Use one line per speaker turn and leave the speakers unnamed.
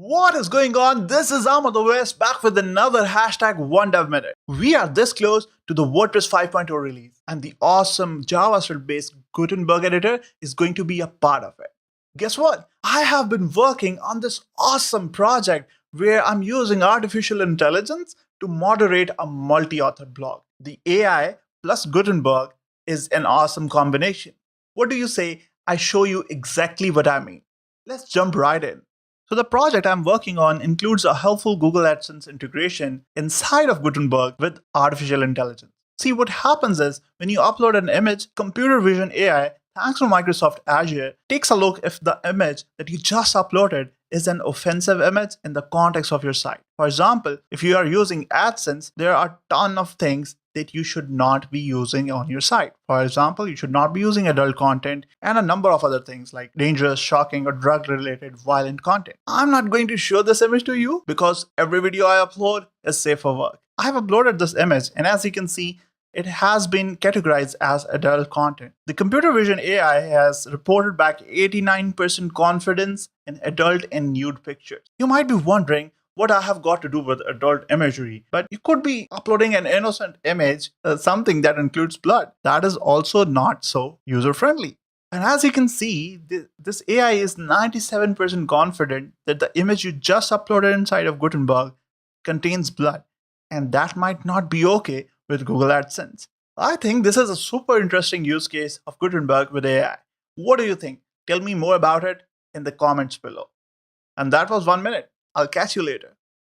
What is going on? This is Ahmad Awais back with another hashtag #OneDevMinute. We are this close to the WordPress 5.0 release, and the awesome JavaScript based Gutenberg Editor is going to be a part of it. Guess what? I have been working on this awesome project where I'm using artificial intelligence to moderate a multi-author blog. The AI plus Gutenberg is an awesome combination. What do you say? I show you exactly what I mean. Let's jump right in. So the project I'm working on includes a helpful Google AdSense integration inside of Gutenberg with artificial intelligence. See, what happens is when you upload an image, computer vision AI, thanks to Microsoft Azure, takes a look if the image that you just uploaded is an offensive image in the context of your site. For example, if you are using AdSense, there are a ton of things that you should not be using on your site. For example, you should not be using adult content and a number of other things like dangerous, shocking, or drug-related violent content. I'm not going to show this image to you because every video I upload is safe for work. I have uploaded this image, and as you can see, it has been categorized as adult content. The computer vision AI has reported back 89% confidence in adult and nude pictures. You might be wondering what I have got to do with adult imagery, but you could be uploading an innocent image, something that includes blood. That is also not so user-friendly. And as you can see, this AI is 97% confident that the image you just uploaded inside of Gutenberg contains blood, and that might not be okay with Google AdSense. I think this is a super interesting use case of Gutenberg with AI. What do you think? Tell me more about it in the comments below. And that was 1 minute. I'll catch you later.